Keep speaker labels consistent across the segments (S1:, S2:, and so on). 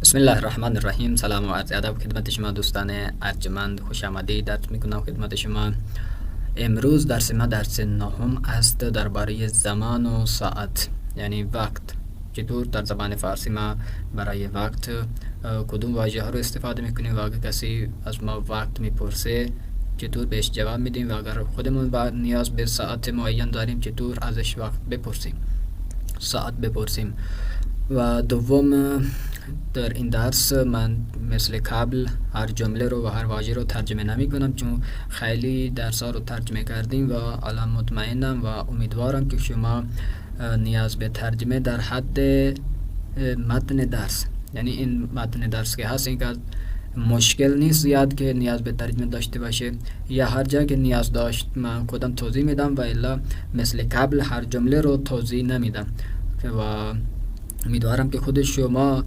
S1: بسم الله الرحمن الرحیم. سلام و عرض ادب خدمت شما دوستان ارجمند، خوش آمدید درس میکنم خدمت شما. امروز درس ما درس نهم است درباره زمان و ساعت، یعنی وقت. چطور در زبان فارسی ما برای وقت کدوم واژه ها رو استفاده میکنیم و اگر کسی از ما وقت میپرسه چطور بهش جواب میدیم و اگر خودمون نیاز به ساعت معین داریم چطور ازش وقت بپرسیم، ساعت بپرسیم. و دوم، در این درس من مثل قبل هر جمله رو و هر واژه رو ترجمه نمی کنم، چون خیلی درس ها رو ترجمه کردیم و الان مطمئنم و امیدوارم که شما نیاز به ترجمه در حد متن درس، یعنی این متن درس که هست اینقدر مشکل نیست زیاد که نیاز به ترجمه داشته باشه، یا هر جا که نیاز داشت من خودم توضیح میدم و الا مثل قبل هر جمله رو توضیح نمیدم. و امیدوارم که خود شما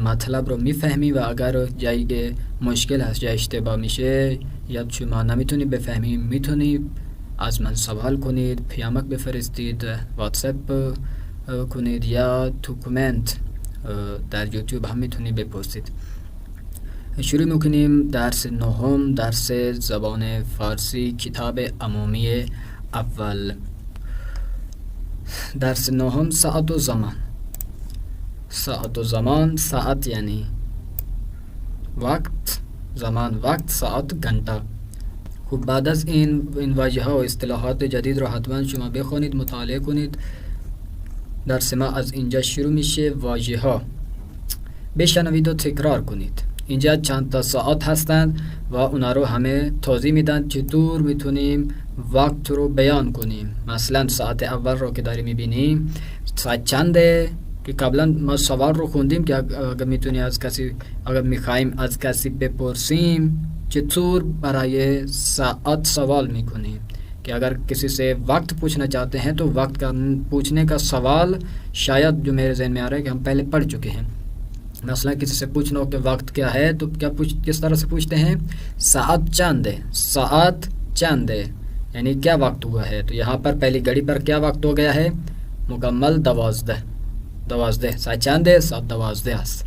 S1: مطلب رو میفهمی و اگر جایی که مشکل هست، جای اشتباه میشه یا شما نمیتونی بفهمی، میتونی از من سوال کنید، پیامک بفرستید، واتساپ کنید یا تو کامنت در یوتیوب هم میتونی بپرسید. شروع میکنیم درس نهم، درس زبان فارسی، کتاب عمومی اول. درس نهم، ساعت و زمان. ساعت و زمان، ساعت یعنی وقت، زمان وقت، ساعت گھنٹہ. خب بعد از این واژه ها و اصطلاحات جدید رو حتما شما بخونید، مطالعه کنید. درس ما از اینجا شروع میشه. واژه ها بشنوید و تکرار کنید. اینجا چند تا ساعت هستند و اونا رو همه توضیح میدن چطور میتونیم وقت رو بیان کنیم. مثلا ساعت اول رو که داریم میبینیم ساعت چنده، که قبلا ما سوال رو خوندیم که اگر میتونی از کسی، اگر میخوایم از کسی بپرسیم چطور برای ساعت سوال میکنیم، کہ اگر کسی سے وقت پوچھنا چاہتے ہیں تو وقت کا پوچھنے کا سوال شاید جو میرے ذہن میں آ رہا ہے کہ ہم پہلے پڑھ چکے ہیں. مثلا کسی سے پوچھنا ہو کہ وقت کیا ہے تو کس طرح سے پوچھتے ہیں؟ ساعت چند ہے، ساعت چند ہے یعنی کیا وقت ہوا ہے. تو یہاں پر پہلی گھڑی پر کیا وقت ہو گیا ہے؟ مکمل 12. ساعت چند ہے؟ ساعت 12 است.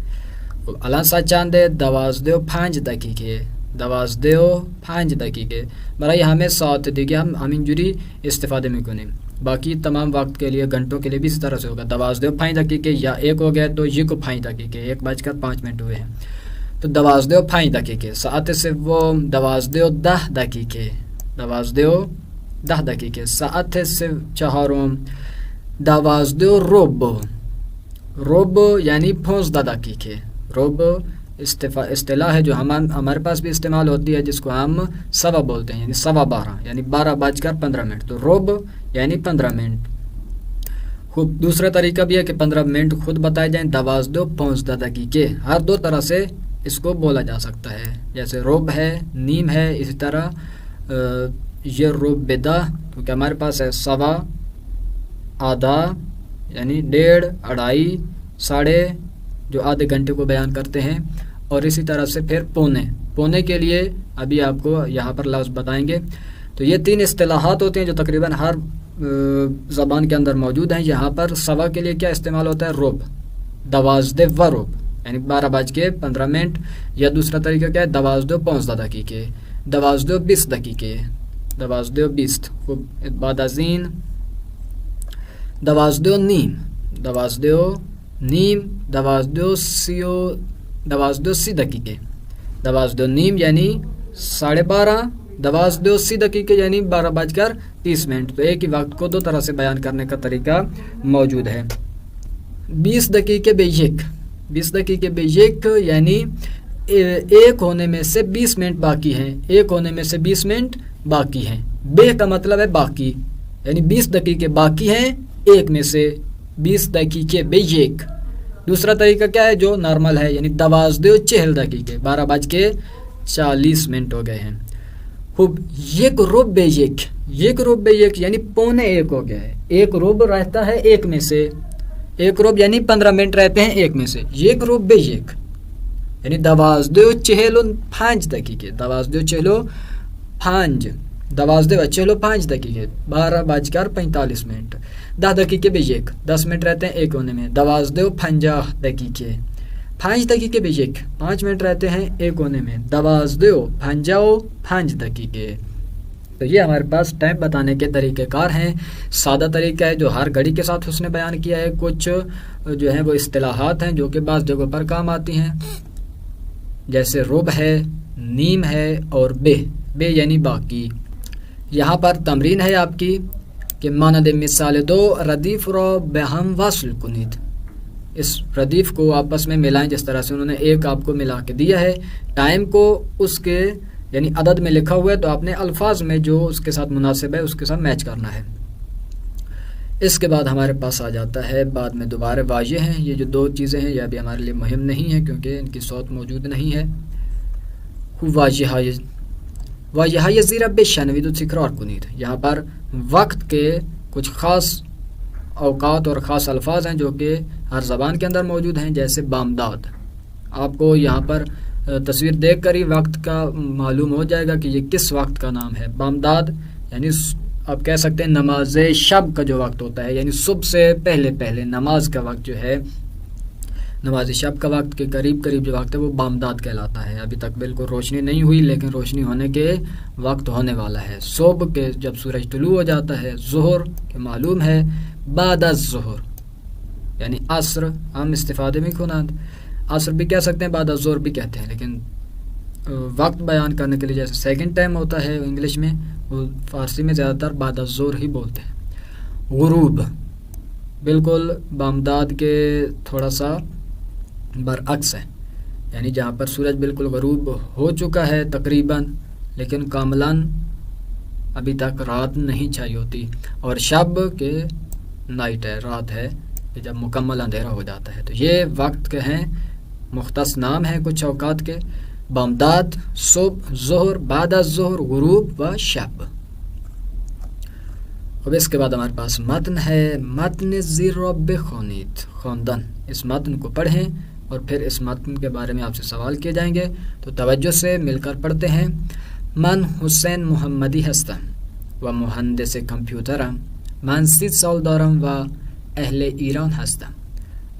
S1: الان ساعت چند ہے؟ 12:05 دقیقه. 12:05 دقیقه. برای همه ساعت دیگه هم همینجوری استفاده میکنیم. باقی تمام وقت کے لیے گھنٹوں کے لیے بھی اس طرح سے ہوگا. 12:05 دقیقے یا 1 ہو گیا تو 1:05 دقیقے، 1:05 ہوئے ہیں تو 12:05 دقیقے. ساعت سے وہ 12:10 دقیقے، 12:10 دقیقے. ساعت سے چهارم 12:15. رب یعنی 15 دقیقے. رب اصطلاح ہے جو ہمارے پاس بھی استعمال ہوتی ہے، جس کو ہم سوا بولتے ہیں، یعنی 12:15 یعنی 12:15. تو رب یعنی 15 منٹ. خوب دوسرا طریقہ بھی ہے کہ 15 منٹ خود بتائے جائیں. 12:15 دقیقے. ہر دو طرح سے اس کو بولا جا سکتا ہے، جیسے رب ہے، نیم ہے، اسی طرح یہ رب بدہ کیونکہ ہمارے پاس ہے سوا، آدھا یعنی 1.5، 2.5، ساڑھے جو آدھے گھنٹے کو بیان کرتے ہیں، اور اسی طرح سے پھر پونے کے لیے ابھی آپ کو یہاں پر لفظ بتائیں گے. تو یہ 3 اصطلاحات ہوتے ہیں جو تقریباً ہر زبان کے اندر موجود ہیں. یہاں پر سوا کے لیے کیا استعمال ہوتا ہے؟ رب. 12 و رب یعنی 12:15 منٹ. یا دوسرا طریقہ کیا ہے؟ 12:15 دقیقے، 12:20 دقیقے، 12:20. خوب بعد از این 12:30، 12:30، 12:30 دقیقے. 12:30 یعنی 12:30، 12:30 دقیقے یعنی 12:30 منٹ. تو ایک ہی وقت کو 2 طرح سے بیان کرنے کا طریقہ موجود ہے. 20 دقیقے بے یک، 20 دقیقے بے یک یعنی ایک ہونے میں سے 20 منٹ باقی ہیں، ایک ہونے میں سے 20 منٹ باقی ہیں. بے کا مطلب ہے باقی، یعنی 20 دقیقے باقی ہیں ایک میں سے. 20 دقیقے بے یک. دوسرا طریقہ کیا ہے جو نارمل ہے، یعنی 12:40 دقیقے، 12:40 منٹ ہو گئے ہیں. خوب یک رب بے یک، یک رب بے یک یعنی 1:15 ہو گیا ہے. ایک رب رہتا ہے ایک میں سے، ایک رب یعنی 15 منٹ رہتے ہیں ایک میں سے. یک رب بے یک یعنی 12:45 دقیقے، 12:45 12:45 دقیقے، 12:45 منٹ. 10 دقیقے بے یک، 10 منٹ رہتے ہیں ایک ہونے میں. 12:50 دقیقے، 5 دقیقے بیشک 5 منٹ رہتے ہیں ایک کونے میں. 12 پنجاو 5 دقیقے. تو یہ ہمارے پاس ٹائم بتانے کے طریقہ کار ہیں. سادہ طریقہ ہے جو ہر گھڑی کے ساتھ اس نے بیان کیا ہے. کچھ جو ہیں وہ اصطلاحات ہیں جو کہ بعض جگہوں پر کام آتی ہیں، جیسے ربع ہے، نیم ہے اور بے یعنی باقی. یہاں پر تمرین ہے آپ کی کہ مانند مثال 2 ردیف را به هم وصل کنید. اس ردیف کو آپس میں ملائیں، جس طرح سے انہوں نے ایک آپ کو ملا کے دیا ہے. ٹائم کو اس کے یعنی عدد میں لکھا ہوا ہے تو آپ نے الفاظ میں جو اس کے ساتھ مناسب ہے اس کے ساتھ میچ کرنا ہے. اس کے بعد ہمارے پاس آ جاتا ہے بعد میں دوبارہ واضح ہیں. یہ جو 2 چیزیں ہیں یہ ابھی ہمارے لیے مہم نہیں ہے کیونکہ ان کی صوت موجود نہیں ہے. واضح زیرا بشنوید و تکرار کنید. یہاں پر وقت کے کچھ خاص اوقات اور خاص الفاظ ہیں جو کہ ہر زبان کے اندر موجود ہیں، جیسے بامداد. آپ کو یہاں پر تصویر دیکھ کر ہی وقت کا معلوم ہو جائے گا کہ یہ کس وقت کا نام ہے. بامداد یعنی آپ کہہ سکتے ہیں نماز شب کا جو وقت ہوتا ہے، یعنی صبح سے پہلے نماز کا وقت جو ہے، نماز شب کا وقت کے قریب جو وقت ہے وہ بامداد کہلاتا ہے. ابھی تک بالکل روشنی نہیں ہوئی لیکن روشنی ہونے کے وقت ہونے والا ہے. صبح کے جب سورج طلوع ہو جاتا ہے. ظہر کے معلوم ہے بعد از ظہر یعنی عصر ہم استفادے میں کنند. عصر بھی کہہ سکتے ہیں، بعد از ظہر بھی کہتے ہیں، لیکن وقت بیان کرنے کے لیے جیسے سیکنڈ ٹائم ہوتا ہے انگلش میں، وہ فارسی میں زیادہ تر بعد از ظہر ہی بولتے ہیں. غروب بالکل بامداد کے تھوڑا سا برعکس ہے، یعنی جہاں پر سورج بالکل غروب ہو چکا ہے تقریباً لیکن کاملاً ابھی تک رات نہیں چھائی ہوتی. اور شب کے نائٹ ہے، رات ہے کہ جب مکمل اندھیرا ہو جاتا ہے. تو یہ وقت کے ہیں، مختص نام ہیں کچھ اوقات کے: بامداد، صبح، ظہر، بعد از ظہر، غروب و شب. اب اس کے بعد ہمارے پاس متن ہے. متن زیر را بخوانید. خواندن، اس متن کو پڑھیں اور پھر اس متن کے بارے میں آپ سے سوال کیے جائیں گے. تو توجہ سے مل کر پڑھتے ہیں. من حسین محمدی هستم و مهندس کامپیوترم. من 30 سال دارم و اهل ایران هستم.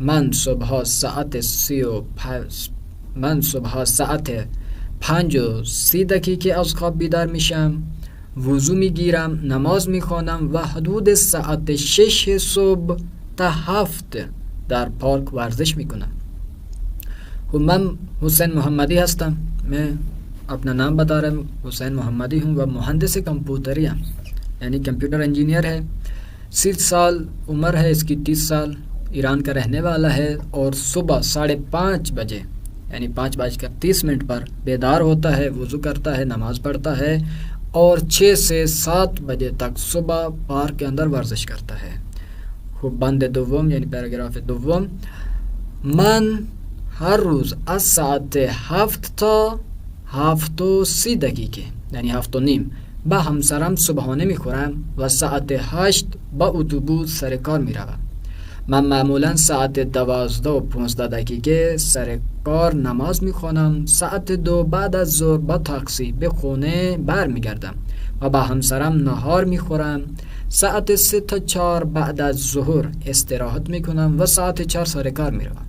S1: من صبح ساعت 5:30 از خواب بیدار میشم. وضو میگیرم، نماز میخوانم و حدود ساعت 6 صبح تا 7 در پارک ورزش میکنم. من حسین محمدی هستم. میں اپنا نام بتا رہا ہوں، حسین محمدی ہوں. وہ مہندس کمپیوٹری ہوں یعنی کمپیوٹر انجینئر ہے. 30 سال عمر ہے اس کی، 30 سال. ایران کا رہنے والا ہے اور صبح 5:30 بجے یعنی 5:30 پر بیدار ہوتا ہے، وضو کرتا ہے، نماز پڑھتا ہے اور 6 سے 7 بجے تک صبح پارک کے اندر ورزش کرتا ہے. خوب بند دوم یعنی پیراگراف دوم. من هر روز از ساعت 7 تا 7:30 یعنی 7:30 با همسرم صبحانه میخورم و ساعت 8 با اتوبوس سر کار میروم. من معمولا ساعت 12:15 سر کار نماز میخوانم. ساعت 2 بعد از ظهر با تاکسی به خونه برمیگردم و با همسرم نهار میخورم. ساعت 3 تا 4 بعد از ظهر استراحت میکنم و ساعت 4 سر کار میروم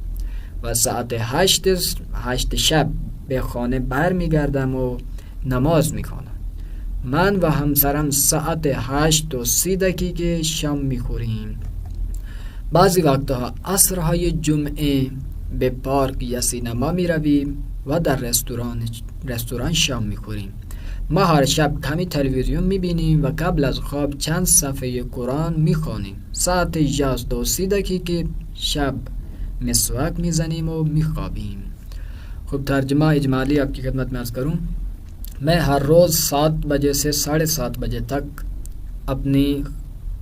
S1: و ساعت 8 شب به خانه برمیگردم و نماز میخوانم. من و همسرم ساعت 8:30 شام میخوریم. بعضی وقتها عصرهای جمعه به پارک یا سینما میرویم و در رستوران شام میخوریم. ما هر شب کمی تلویزیون میبینیم و قبل از خواب چند صفحه قرآن میخوانیم. ساعت 11:30 شب مسواک میزنیم و میخوابیم. خب ترجمہ اجمالی آپ کی خدمت میں عرض کروں. میں ہر روز 7 بجے سے 7:30 بجے تک اپنی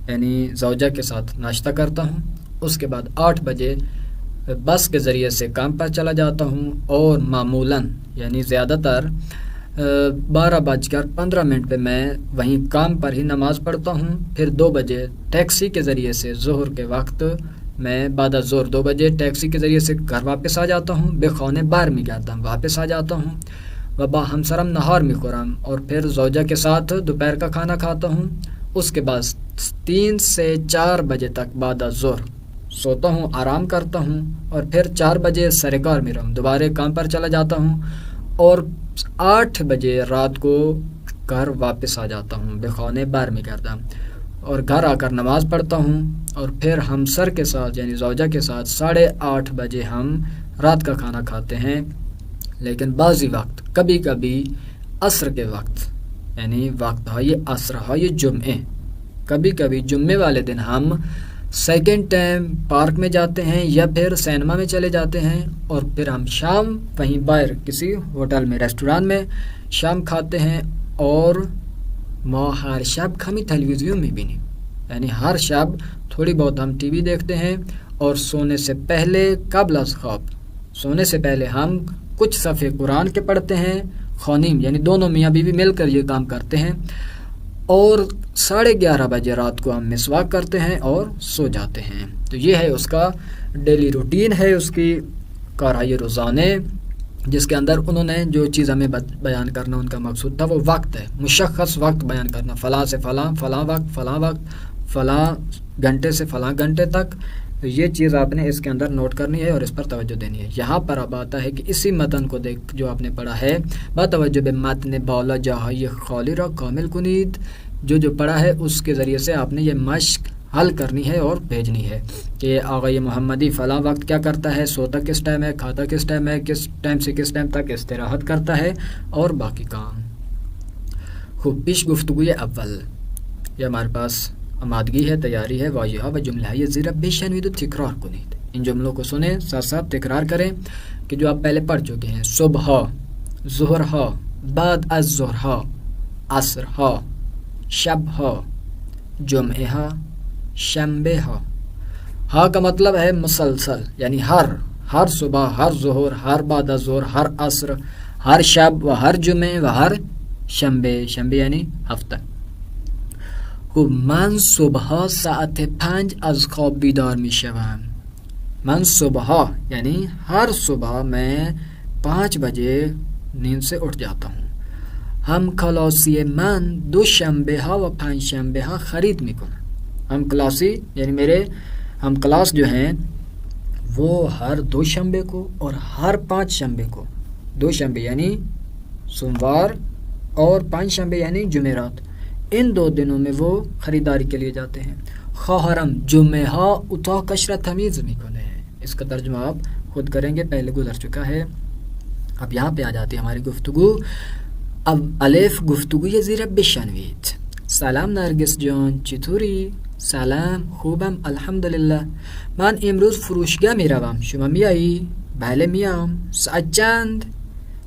S1: یعنی زوجہ کے ساتھ ناشتہ کرتا ہوں. اس کے بعد 8 بجے بس کے ذریعے سے کام پر چلا جاتا ہوں اور معمولاً یعنی زیادہ تر 12:15 پہ میں وہیں کام پر ہی نماز پڑھتا ہوں. پھر 2 بجے ٹیکسی کے ذریعے سے ظہر کے وقت میں بعد از ظہر 2 بجے ٹیکسی کے ذریعے سے گھر واپس آ جاتا ہوں. بے خانے بار میں جاتا ہوں، واپس آ جاتا ہوں. و با ہمسرم نہار میں خورم اور پھر زوجہ کے ساتھ دوپہر کا کھانا کھاتا ہوں. اس کے بعد 3 سے 4 بجے تک بعد از ظہر سوتا ہوں، آرام کرتا ہوں، اور پھر 4 بجے سرکار میرا ہوں، دوبارہ کام پر چلا جاتا ہوں، اور 8 بجے رات کو گھر واپس آ جاتا ہوں، بخانے بار میں کرتا، اور گھر آ کر نماز پڑھتا ہوں، اور پھر ہمسر کے ساتھ یعنی زوجہ کے ساتھ 8:30 بجے ہم رات کا کھانا کھاتے ہیں۔ لیکن بعضی وقت کبھی کبھی عصر کے وقت یعنی وقت ہے عصر ہے جمعے، کبھی کبھی جمعے والے دن ہم سیکنڈ ٹائم پارک میں جاتے ہیں یا پھر سینما میں چلے جاتے ہیں، اور پھر ہم شام وہیں باہر کسی ہوٹل میں ریسٹوران میں شام کھاتے ہیں، اور ہر شب ہمیں ٹیلی ویژن میں بھی نہیں، یعنی ہر شب تھوڑی بہت ہم ٹی وی دیکھتے ہیں، اور سونے سے پہلے قبل از خواب سونے سے پہلے ہم کچھ صفحے قرآن کے پڑھتے ہیں، خوانین یعنی دونوں میاں بیوی مل کر یہ کام کرتے ہیں، اور 11:30 بجے رات کو ہم مسواک کرتے ہیں اور سو جاتے ہیں۔ تو یہ ہے اس کا ڈیلی روٹین ہے، اس کی کارہائی روزانے، جس کے اندر انہوں نے جو چیز ہمیں بیان کرنا ان کا مقصود تھا وہ وقت ہے، مشخص وقت بیان کرنا، فلاں سے فلاں، فلاں وقت، فلاں وقت، فلاں گھنٹے سے فلاں گھنٹے تک۔ تو یہ چیز آپ نے اس کے اندر نوٹ کرنی ہے اور اس پر توجہ دینی ہے۔ یہاں پر اب آتا ہے کہ اسی متن کو دیکھ جو آپ نے پڑھا ہے، باتوجہ متن بالا جہائی خالی را کامل کنید، جو پڑھا ہے اس کے ذریعے سے آپ نے یہ مشق حل کرنی ہے اور بھیجنی ہے کہ آغا محمدی فلاں وقت کیا کرتا ہے، سوتا کس ٹائم ہے، کھاتا کس ٹائم ہے، کس ٹائم سے کس ٹائم تک استراحت کرتا ہے، اور باقی کام۔ خوب پیش گفتگوی اول، یہ ہمارے پاس آمادگی ہے، تیاری ہے، واضح و جملہ یہ زیرہ بے شنوید و تکرار کنید، ان جملوں کو سنیں، ساتھ ساتھ تکرار کریں کہ جو آپ پہلے پڑھ چکے ہیں، صبح، ظہر، بعد از ظہر، عصر، شب، جمعہ، شنبہ۔ ہاں کا مطلب ہے مسلسل، یعنی ہر صبح، ہر ظہر، ہر بعد از ظہر، ہر عصر، ہر شب و ہر جمعہ و ہر شنبہ یعنی ہفتہ۔ من صبح ساعت 5 از خواب بیدار می شوم۔ من صبح یعنی ہر صبح میں 5 بجے نیند سے اٹھ جاتا ہوں۔ ہم کلاسی من 2 شنبہ و 5 شنبہ خرید می کنم۔ ہم کلاسی یعنی میرے ہم کلاس جو ہیں وہ ہر 2 شنبے کو اور ہر 5 شنبے کو، 2 شنبے یعنی سوموار اور 5 شنبے یعنی جمعرات، ان 2 دنوں میں وہ خریداری کے لیے جاتے ہیں۔ خواہرم جمعہ اتا کشرہ تمیز میکنه، اس کا ترجمہ آپ خود کریں گے، پہلے گزر چکا ہے۔ اب یہاں پہ آ جاتی ہے ہماری گفتگو۔ اب الف گفتگو یہ زیر بشنوید۔ سلام نرگس جان، چطوری؟ سلام، خوبم الحمدلله. من امروز فروشگاه می روم، شما میایی؟ بله میام. ساعت چند؟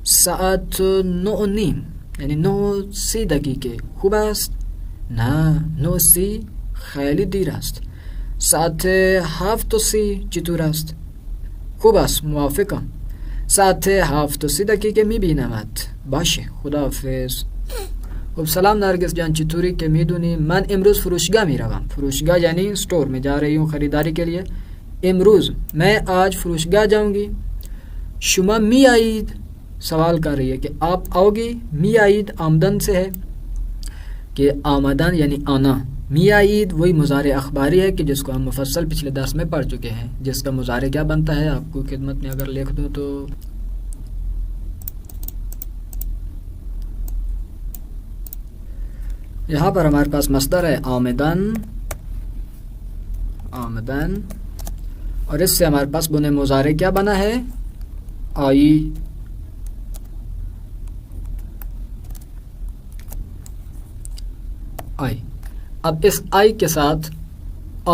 S1: ساعت 9:30 یعنی 9:30 دقیقه. خوب است؟ نه 9:30 خیلی دیر است. ساعت 7:30 چطور است؟ خوب است، موافقم. ساعت 7:30 دقیقه میبینمت. باشه، خداحافظ. خب سلام نرگس جان، چطوری؟ که میدونی من امروز فروشگاه میروم. فروشگاه یعنی اسٹور میں جا رہی ہوں خریداری کے لیے. امروز میں آج فروشگاه جاؤں گی. شما میایید، سوال کر رہی ہے کہ آپ آؤ گی. میایید آمدن سے ہے کہ آمدن یعنی آنا. میایید وہی مضارع اخباری ہے کہ جس کو ہم مفصل پچھلے درس میں پڑھ چکے ہیں، جس کا مضارع کیا بنتا ہے آپ کو خدمت میں اگر لکھ دوں تو یہاں پر ہمارے پاس مصدر ہے آمدن، آمدن، اور اس سے ہمارے پاس بنے مضارع کیا بنا ہے؟ آئی. آئی. اب اس آئی کے ساتھ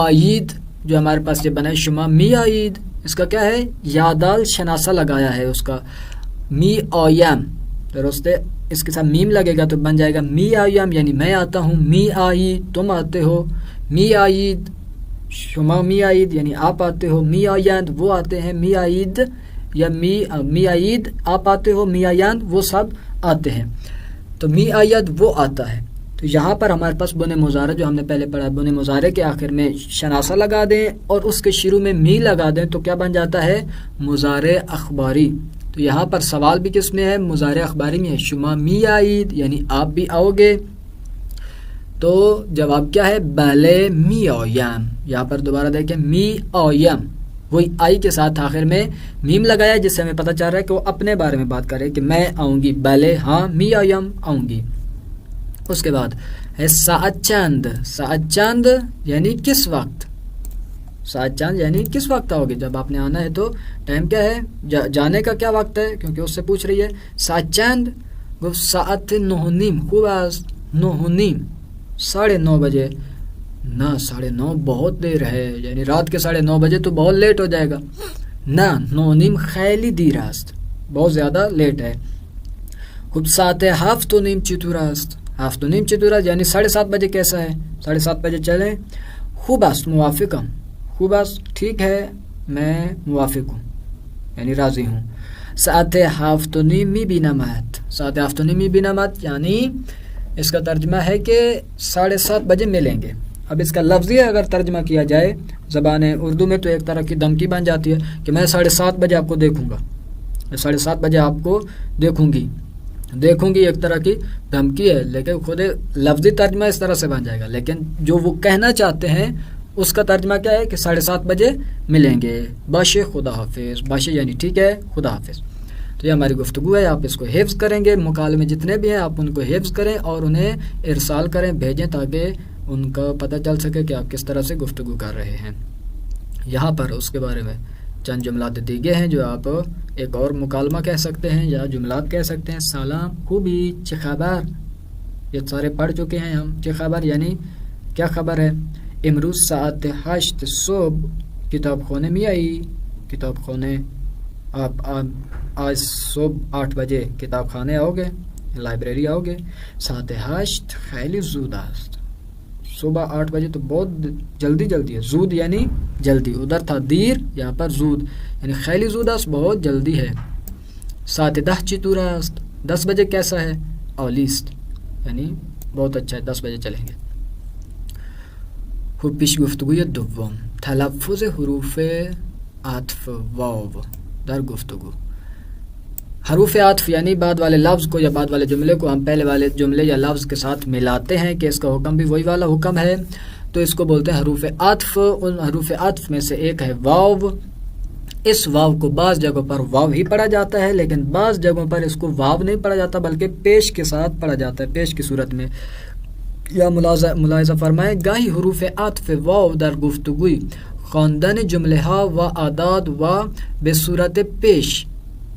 S1: آئید جو ہمارے پاس یہ بنا ہے شما می آئید، اس کا کیا ہے؟ یادال شناسہ لگایا ہے اس کا. می آیم درست ہے، اس کے ساتھ میم لگے گا تو بن جائے گا می آیم یعنی میں آتا ہوں. می آئی تم آتے ہو. می آئید شما می آئید یعنی آپ آتے ہو. می آیند وہ آتے ہیں. می آئید یا می آئید آپ آتے ہو. می آیند وہ سب آتے ہیں. تو می آید وہ آتا ہے. تو یہاں پر ہمارے پاس بنے مضارع جو ہم نے پہلے پڑھا، بنے مضارع کے آخر میں شناسہ لگا دیں اور اس کے شروع میں می لگا دیں تو کیا بن جاتا ہے؟ مضارع اخباری. تو یہاں پر سوال بھی کس میں ہے؟ مضارع اخباری میں ہے. شما می آئید یعنی آپ بھی آؤ گے. تو جواب کیا ہے؟ بله می آیم. یہاں پر دوبارہ دیکھیں می آیم، وہی آئی کے ساتھ آخر میں میم لگایا جس سے ہمیں پتہ چل رہا ہے کہ وہ اپنے بارے میں بات کر رہے ہیں کہ میں آؤں گی. بله ہاں، می آیم آؤں گی. اس کے بعد ہے ساعت چند. ساعت چند یعنی کس وقت. ساعت چند یعنی کس وقت آؤ گے. جب آپ نے آنا ہے تو ٹائم کیا ہے، جانے کا کیا وقت ہے، کیونکہ اس سے پوچھ رہی ہے. ساعت چند گفت ساعت 9:30. خوب است. 9:30 9:30 بجے. نہ 9:30 بہت دیر ہے، یعنی رات کے 9:30 بجے تو بہت لیٹ ہو جائے گا. نہ 9:30 خیلی دیر است، بہت زیادہ لیٹ ہے. خوب ساعت 7:30 چطور است. 7:30 چطور است یعنی 7:30 بجے کیسا ہے. 7:30 بجے چلیں. خوب است موافقم. خوب است ٹھیک ہے، میں موافق ہوں یعنی راضی ہوں. ساعت 7:30 میبینمت. ساعت 7:30 میبینمت یعنی اس کا ترجمہ ہے کہ 7:30 بجے ملیں گے. اب اس کا لفظی اگر ترجمہ کیا جائے زبان اردو میں تو ایک طرح کی دھمکی بن جاتی ہے کہ میں 7:30 بجے آپ کو دیکھوں گا. میں 7:30 بجے آپ کو دیکھوں گی. ایک طرح کی دھمکی ہے، لیکن خود لفظی ترجمہ اس طرح سے بن جائے گا. لیکن جو وہ کہنا چاہتے ہیں اس کا ترجمہ کیا ہے کہ 7:30 بجے ملیں گے. باشه خدا حافظ. باشه یعنی ٹھیک ہے، خدا حافظ. تو یہ ہماری گفتگو ہے. آپ اس کو حفظ کریں گے. مکالمے جتنے بھی ہیں آپ ان کو حفظ کریں اور انہیں ارسال کریں، بھیجیں تاکہ ان کا پتہ چل سکے کہ آپ کس طرح سے گفتگو کر رہے ہیں. یہاں پر اس کے بارے میں چند جملات دیگے ہیں جو آپ ایک اور مکالمہ کہہ سکتے ہیں یا جملات کہہ سکتے ہیں. سلام، خوبی، چه خبر. یہ سارے پڑھ چکے ہیں ہم. چه خبر یعنی کیا خبر ہے. امروز ساعت 8 صبح کتاب خانه می آئی. کتاب خانه آپ آج صبح 8 بجے کتاب خانه آؤ گے، لائبریری آؤ گے. ساعت 8 خیلی زود است. صبح 8 بجے تو بہت جلدی ہے. زود یعنی جلدی، ادھر تھا دیر، یہاں پر زود یعنی خیلی زود است، بہت جلدی ہے. ساعت 10 چطور است. 10 بجے کیسا ہے. آلیست یعنی بہت اچھا ہے، 10 بجے چلیں گے. خوب پیش گفتگوی دوم. تلفظ حروف عطف واو در گفتگو. حروف عطف یعنی بعد والے لفظ کو یا بعد والے جملے کو ہم پہلے والے جملے یا لفظ کے ساتھ ملاتے ہیں کہ اس کا حکم بھی وہی والا حکم ہے، تو اس کو بولتے ہیں حروف عطف. ان حروف عطف میں سے ایک ہے واو. اس واو کو بعض جگہوں پر واو ہی پڑھا جاتا ہے، لیکن بعض جگہوں پر اس کو واو نہیں پڑھا جاتا بلکہ پیش کے ساتھ پڑھا جاتا ہے، پیش کی صورت میں. یا ملاحظہ فرمائیں گاہی حروف عطف واو در گفتگوی خواندن جمله ها و اعداد و به صورت پیش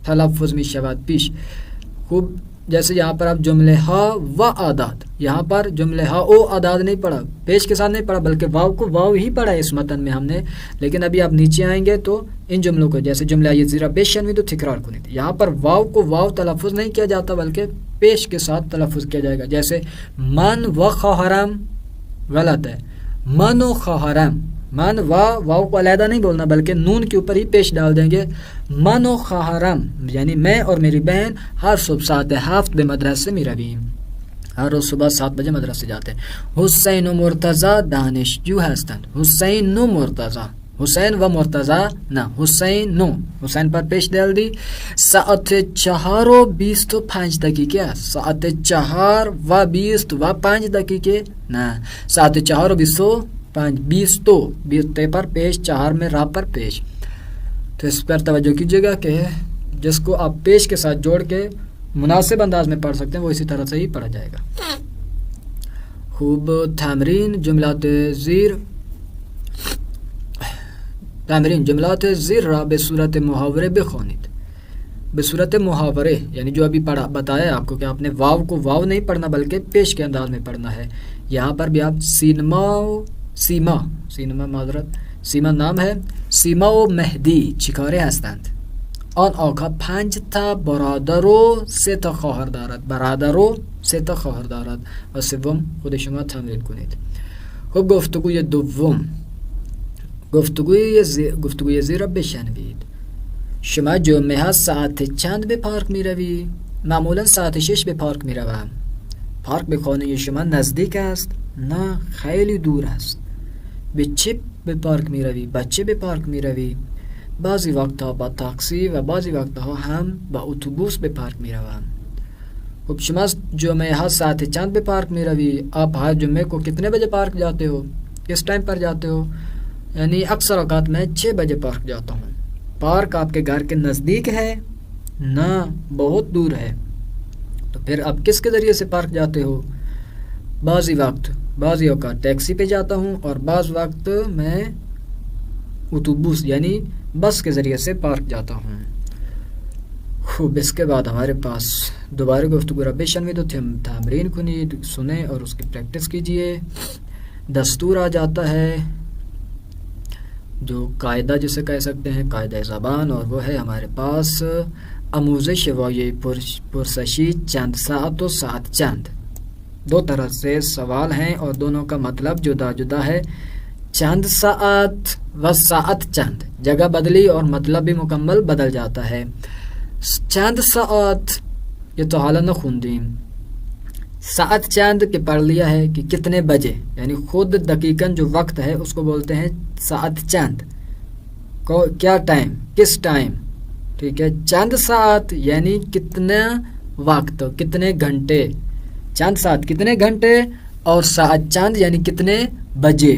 S1: تلفظ می شود. پیش خوب جیسے یہاں پر آپ جمله ها و اعداد، یہاں پر جمله ها او اعداد نہیں پڑھا، پیش کے ساتھ نہیں پڑھا بلکہ واو کو واو ہی پڑھا ہے اس متن میں ہم نے. لیکن ابھی آپ نیچے آئیں گے تو ان جملوں کو جیسے جملہ یہ زیرہ پیشنوی تو تکرار کنید، یہاں پر واو کو واو تلفظ نہیں کیا جاتا بلکہ پیش کے ساتھ تلفظ کیا جائے گا. جیسے من و خواہرم غلط ہے. من و خواہرم، من و واو کو علیحدہ نہیں بولنا بلکہ نون کے اوپر ہی پیش ڈال دیں گے. من و خواہرم یعنی میں اور میری بہن ہر صبح ساعت 7 به مدرسه می رویم. ہر روز صبح 7 بجے مدرسے جاتے ہیں. حسین و مرتضی دانشجو هستند. حسین و مرتضی، حسین و مرتضی نه، حسین نو، حسین پر پیش ڈال دی. ساعت 4:25 است. ساعت 4:25 نه، ساعت 4:25 20 پر پیش، 4 میں را پر پیش. تو اس پر توجہ کیجیے گا کہ جس کو آپ پیش کے ساتھ جوڑ کے مناسب انداز میں پڑھ سکتے ہیں وہ اسی طرح سے ہی پڑھا جائے گا. خوب تمرین جملات زیر. تمرین جملات زیر را به صورت محاورے بخوانید. به صورت محاورے یعنی جو ابھی پڑھا بتایا آپ کو کہ آپ نے واو کو واو نہیں پڑھنا بلکہ پیش کے انداز میں پڑھنا ہے. یہاں پر بھی آپ سینما معذرت سیما نام ہے. سیما و مهدی چیکاره هستند؟ آن آقا 5 تا برادر و 3 تا خواهر دارد. برادر و 3 تا خواهر دارد. و سوم خود شما تمرین کنید. خب گفتگوی دوم. گفتگوی زیر را بشنوید. شما جمعه ها ساعت چند به پارک می روی؟ معمولا ساعت 6 به پارک می روم. پارک به خانه شما نزدیک است؟ نه خیلی دور است. به چه به پارک می روی؟ بچه به پارک می روی؟ بعضی وقتها با تاکسی و بعضی وقتها هم با اتوبوس به پارک می روم. خب شما جمعه ها ساعت چند به پارک می روی؟ آپ ہر جمعے کو کتنے بجے پارک جاتے ہو؟ کس ٹائم پر جاتے ہو؟ یعنی اکثر اوقات میں 6 بجے پارک جاتا ہوں. پارک آپ کے گھر کے نزدیک ہے؟ نہ، بہت دور ہے. تو پھر آپ کس کے ذریعے سے پارک جاتے ہو؟ بعضی اوقات ٹیکسی پہ جاتا ہوں اور بعض وقت میں اتوبوس یعنی بس کے ذریعے سے پارک جاتا ہوں. خوب، اس کے بعد ہمارے پاس دوبارہ گفتگو رب شنوید و تمرین کنید، سنیں اور اس کی پریکٹس کیجئے. دستور آ جاتا ہے جو قاعدہ جسے کہہ سکتے ہیں، قاعدہ زبان، اور وہ ہے ہمارے پاس آموزش وایه پرسشی چند ساعت و ساعت چند. دو طرح سے سوال ہیں اور دونوں کا مطلب جدا جدا ہے. چند ساعت و ساعت چند، جگہ بدلی اور مطلب بھی مکمل بدل جاتا ہے. چند ساعت یہ تو حالا نہ خوندیم. ساعت چند کے پڑھ لیا ہے کہ کتنے بجے، یعنی خود دقیقاً جو وقت ہے اس کو بولتے ہیں ساعت چند. کیا ٹائم، کس ٹائم، ٹھیک ہے. چند ساعت یعنی کتنا وقت، کتنے گھنٹے. چند ساعت کتنے گھنٹے، اور ساعت چند یعنی کتنے بجے.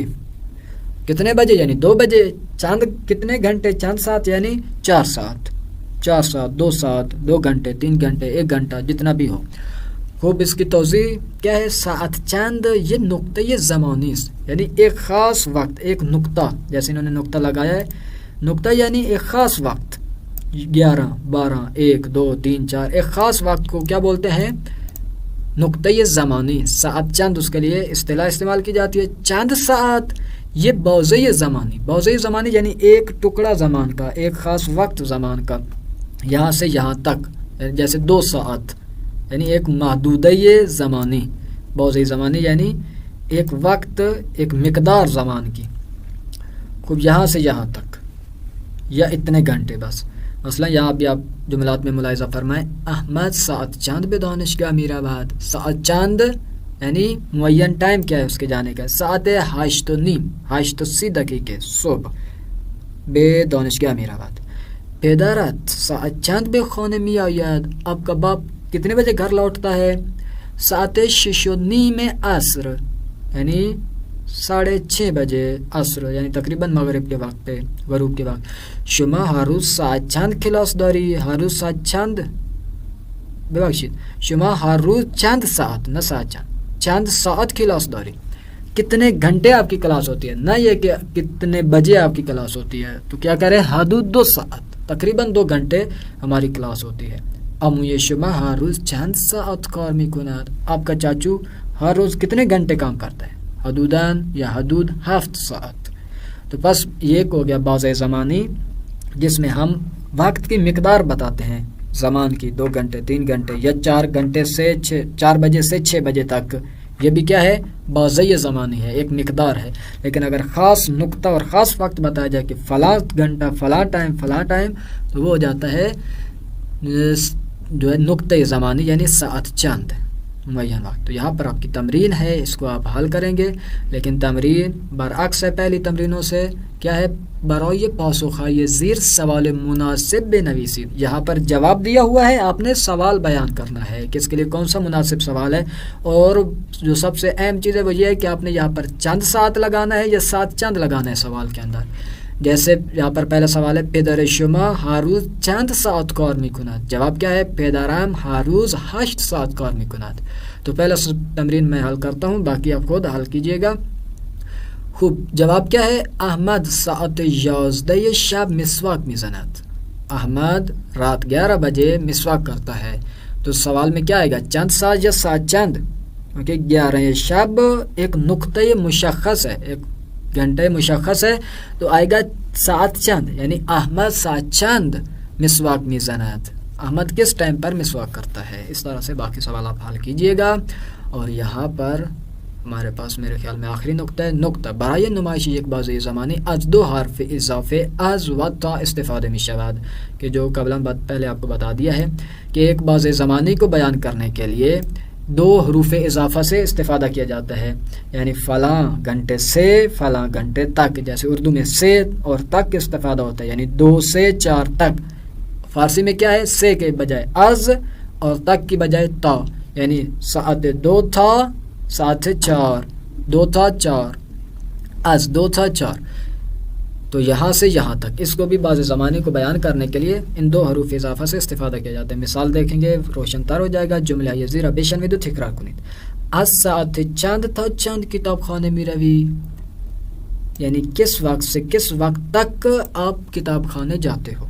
S1: کتنے بجے یعنی 2 بجے. چند کتنے گھنٹے، چند ساعت یعنی 4 ساعت، 4 ساعت، 2 ساعت، 2 گھنٹے، 3 گھنٹے، 1 گھنٹہ، جتنا بھی ہو. خوب، اس کی توضیح کیا ہے؟ ساعت چند یہ نقطۂ زمانی یعنی ایک خاص وقت، ایک نقطہ، جیسے انہوں نے نقطہ لگایا ہے. نقطہ یعنی ایک خاص وقت، 11 12 1 2 3 4، ایک خاص وقت کو کیا بولتے ہیں؟ نقطۂ زمانی. ساعت چند اس کے لیے اصطلاح استعمال کی جاتی ہے. چند ساعت یہ بوزۂ زمانی. بوزۂ زمانی یعنی ایک ٹکڑا زمان کا، ایک خاص وقت زمان کا، یہاں سے یہاں تک. جیسے 2 ساعت یعنی ایک محدودہ زمانی. بوزۂ زمانی یعنی ایک وقت، ایک مقدار زمان کی. خوب، یہاں سے یہاں تک یا اتنے گھنٹے بس. مثلا یہاں بھی آپ جملات میں ملاحظہ فرمائیں. احمد ساعت چند به دانشگاه میرود. ساعت چند یعنی معین ٹائم کیا ہے اس کے جانے کا. ساعت 8:30 8:30 صبح به دانشگاه میرود. پدرت ساعت چند به خانه میآید. آپ کا باپ کتنے بجے گھر لوٹتا ہے؟ ساعت 6:30 عصر یعنی 6:30 بجے عصر، یعنی تقریباً مغرب کے وقت پہ، غروب کے وقت. شما هر روز ساعت چند کلاس داری؟ هر روز ساعت چند، ببخشید، شما هر روز چند ساعت، نہ ساعت چند ساعت کلاس داری. کتنے گھنٹے آپ کی کلاس ہوتی ہے، نہ یہ کہ کتنے بجے آپ کی کلاس ہوتی ہے. تو کیا کریں؟ حدود 2 ساعت، تقریباً 2 گھنٹے ہماری کلاس ہوتی ہے. عموی شما هر روز چند ساعت کار میکند. آپ کا چاچو ہر روز کتنے گھنٹے کام کرتا ہے؟ حدوداً یا حدود 7 ساعت. تو بس یہ ہو گیا باز زمانی، جس میں ہم وقت کی مقدار بتاتے ہیں زمان کی. 2 گھنٹے، 3 گھنٹے یا 4 گھنٹے سے 4 بجے سے 6 بجے تک. یہ بھی کیا ہے؟ بازۂ زمانی ہے، ایک مقدار ہے. لیکن اگر خاص نقطہ اور خاص وقت بتایا جائے کہ فلاں گھنٹہ، فلاں ٹائم، تو وہ ہو جاتا ہے جو ہے نقطۂ زمانی یعنی ساعت چند، معین وقت. تو یہاں پر آپ کی تمرین ہے، اس کو آپ حل کریں گے. لیکن تمرین برعکس ہے پہلی تمرینوں سے. کیا ہے؟ برای پاسخهای زیر سوال مناسب بنویسید. یہاں پر جواب دیا ہوا ہے، آپ نے سوال بیان کرنا ہے کہ اس کے لیے کون سا مناسب سوال ہے. اور جو سب سے اہم چیز ہے وہ یہ ہے کہ آپ نے یہاں پر چند ساعت لگانا ہے یا ساعت چند لگانا ہے سوال کے اندر. جیسے یہاں پر پہلا سوال ہے پدر شما هر روز چند ساعت کار میکند. جواب کیا ہے؟ پدرم هر روز 8 ساعت کار میکند. تو پہلا تمرین میں حل کرتا ہوں، باقی آپ خود حل کیجئے گا. خوب، جواب کیا ہے؟ احمد ساعت 11 شب مسواک میزند. احمد رات 11 بجے مسواک کرتا ہے. تو سوال میں کیا آئے گا؟ چند ساعت یا ساعت چند؟ کیونکہ 11 شب ایک نقطۂ مشخص ہے، ایک گھنٹے مشخص ہے، تو آئے گا ساعت چند یعنی احمد ساعت چند مسواک میزند. احمد کس ٹائم پر مسواک کرتا ہے. اس طرح سے باقی سوال آپ حل کیجئے گا. اور یہاں پر ہمارے پاس میرے خیال میں آخری نقطہ ہے. نقطہ برای نمایش یک بازوی زمانی از 2 حرف اضافه از و تا استفاده می شود. کہ جو قبلا پہلے آپ کو بتا دیا ہے کہ ایک باز زمانی کو بیان کرنے کے لیے 2 حروف اضافہ سے استفادہ کیا جاتا ہے. یعنی فلاں گھنٹے سے فلاں گھنٹے تک. جیسے اردو میں سے اور تک استفادہ ہوتا ہے، یعنی 2 سے 4 تک. فارسی میں کیا ہے؟ سے کے بجائے از اور تک کی بجائے تا، یعنی ساعت 2 تھا، ساعت 4، 2 تھا 4، از 2 تھا 4. تو یہاں سے یہاں تک اس کو بھی بعض زمانے کو بیان کرنے کے لیے ان 2 حروف اضافہ سے استفادہ کیا جاتا ہے. مثال دیکھیں گے روشن تر ہو جائے گا. جملہ یہ زیرا بشنوید و تکرار کنید. از ساعت چند تا چند کتاب خانه می روی، یعنی کس وقت سے کس وقت تک آپ کتاب خانے جاتے ہو.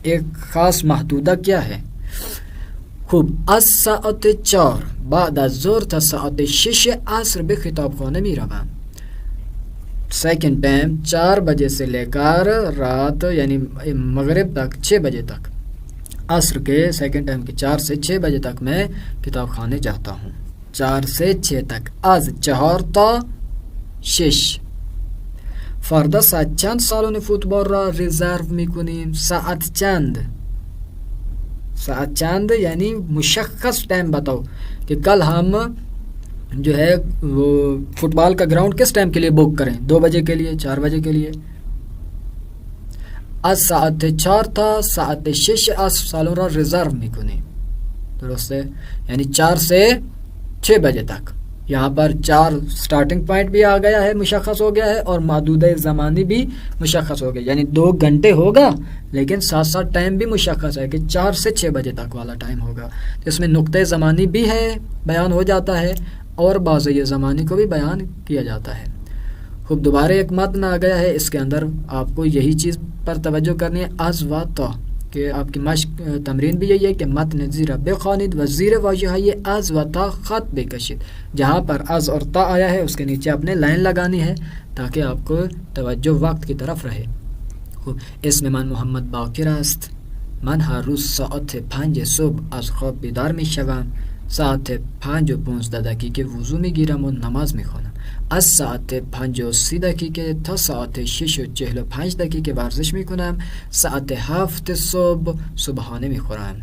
S1: ایک خاص محدودہ کیا ہے؟ خوب. از ساعت 4 بعد از ظهر تا ساعت 6 عصر به کتاب خانه می روم. سیکنڈ ٹائم 4 بجے سے لے کر رات یعنی مغرب تک 6 بجے تک، عصر کے سیکنڈ ٹائم کے 4 سے 6 بجے تک میں کتاب خانے جاتا ہوں. 4 سے 6 تک. از 4 تا 6. فردا ساعت چند سالن فوتبال را رزرو میکنیم؟ ساعت چند، ساعت چند یعنی مشخص ٹائم بتاؤ کہ کل ہم جو ہے وہ فٹ بال کا گراؤنڈ کس ٹائم کے لیے بک کریں، 2 بجے کے لیے، 4 بجے کے لیے. از ساعت 4 تا ساعت 6 از سالن را رزرو میکنیم. درست ہے، یعنی 4 سے 6 بجے تک. یہاں پر 4 سٹارٹنگ پوائنٹ بھی آ گیا ہے، مشخص ہو گیا ہے، اور محدودہ زمانی بھی مشخص ہو گیا، یعنی 2 گھنٹے ہوگا لیکن ساتھ ساتھ ٹائم بھی مشخص ہے کہ 4 سے 6 بجے تک والا ٹائم ہوگا. اس میں نقطۂ زمانی بھی ہے، بیان ہو جاتا ہے، اور بعض یہ زمانے کو بھی بیان کیا جاتا ہے. خوب. دوبارہ ایک متن آ گیا ہے، اس کے اندر آپ کو یہی چیز پر توجہ کرنی ہے. از و تا، کہ آپ کی مشق تمرین بھی یہی ہے کہ متن زیرہ بخوانید و زیر واژہ یہ از و تا خط بکشید. جہاں پر از اور تا آیا ہے اس کے نیچے اپنے لائن لگانی ہے تاکہ آپ کو توجہ وقت کی طرف رہے. اسم من محمد باقر است. من هر روز ساعت 5 صبح از خواب بیدار می شوم. ساعت 5:15 وضو می گیرم و نماز می خوانم. از ساعت 5:30 تا ساعت 6:45 ورزش می کنم. ساعت 7 صبح صبحانه می خورم.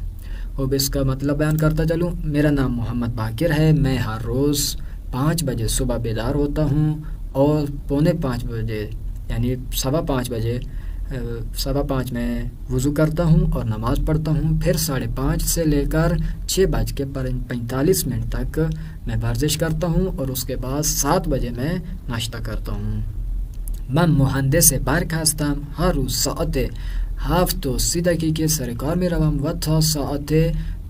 S1: اب اس کا مطلب بیان کرتا چلوں. میرا نام محمد باقر ہے. میں ہر روز 5 بجے صبح بیدار ہوتا ہوں اور 4:45 بجے یعنی 5:15 بجے 5:15 میں وضو کرتا ہوں اور نماز پڑھتا ہوں. پھر 5:30 سے لے کر 6:45 تک میں ورزش کرتا ہوں اور اس کے بعد 7 بجے میں ناشتہ کرتا ہوں. من مهندس برق هستم. هر روز ساعت 7:30 سر کار می روم و تا ساعت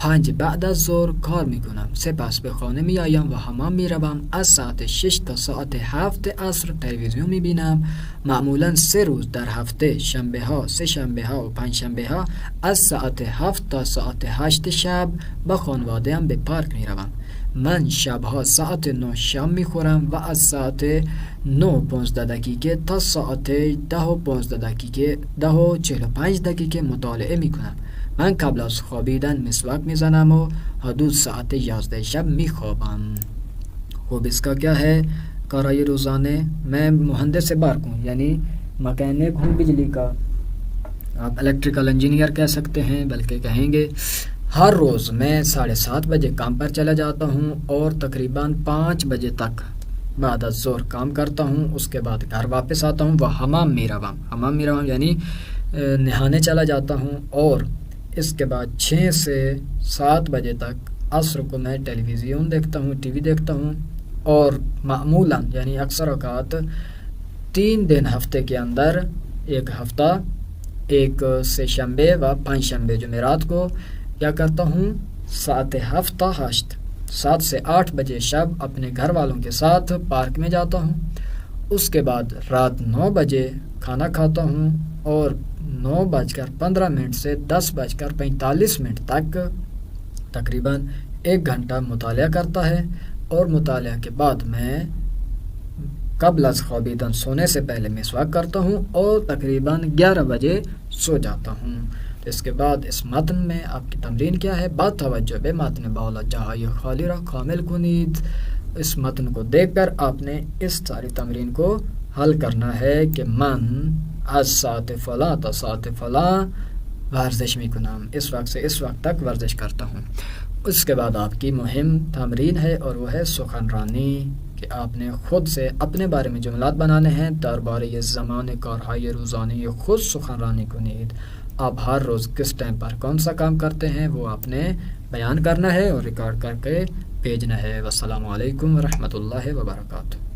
S1: 5 بعد از ظهر کار می کنم. سپس به خانه می آیم و حمام می روم. از ساعت 6 تا ساعت 7 عصر تلویزیون می بینم. معمولا 3 روز در هفته، شنبه ها، 3 شنبه ها و 5 شنبه ها از ساعت 7 تا ساعت 8 شب با خانواده هم به پارک می روم. من شبها ساعت 9 شام می خورم و از ساعت 9:15 تا ساعت 10:15 10:45 مطالعه می کنم. من قبل از خوابیدن مسواک می زنم و حدود ساعت 11 شب می خوابم. خوب. اس کا کیا ہے کارای روزانے؟ میں مہندس برق ہوں، یعنی مکینک ہوں بجلی کا. آپ الیکٹریکل انجینئر کہہ سکتے ہیں، بلکہ کہیں گے ہر روز میں 7:30 بجے کام پر چلا جاتا ہوں اور تقریباً 5 بجے تک بعد از ظہر کام کرتا ہوں. اس کے بعد گھر واپس آتا ہوں. وہ حمام میرا یعنی نہانے چلا جاتا ہوں. اور اس کے بعد 6 سے 7 بجے تک عصر کو میں ٹیلی ویژن دیکھتا ہوں، ٹی وی دیکھتا ہوں. اور معمولاً یعنی اکثر اوقات 3 دن ہفتے کے اندر، ایک ہفتہ، 1 سے شنبے و 5 شنبے جمعرات کو کیا کرتا ہوں، ساعت 7 تا 8 7 سے 8 بجے شب اپنے گھر والوں کے ساتھ پارک میں جاتا ہوں. اس کے بعد رات 9 بجے کھانا کھاتا ہوں اور 9:15 سے 10:45 تک تقریباً 1 گھنٹہ مطالعہ کرتا ہے. اور مطالعہ کے بعد میں قبل از خوابیدن سونے سے پہلے مسواک کرتا ہوں اور تقریباً 11 بجے سو جاتا ہوں. اس کے بعد اس متن میں آپ کی تمرین کیا ہے؟ با توجہ به متن بالا جاهای خالی را کامل کنید. اس متن کو دیکھ کر آپ نے اس ساری تمرین کو حل کرنا ہے کہ من از ساعت فلاں تا ساعت فلاں ورزش میکنم، اس وقت سے اس وقت تک ورزش کرتا ہوں. اس کے بعد آپ کی مہم تمرین ہے اور وہ ہے سخنرانی، کہ آپ نے خود سے اپنے بارے میں جملات بنانے ہیں. درباره زمان کارهای روزانه خود سخنرانی کنید. آپ ہر روز کس ٹائم پر کون سا کام کرتے ہیں وہ آپ نے بیان کرنا ہے اور ریکارڈ کر کے بھیجنا ہے۔ والسلام علیکم ورحمۃ اللہ وبرکاتہ۔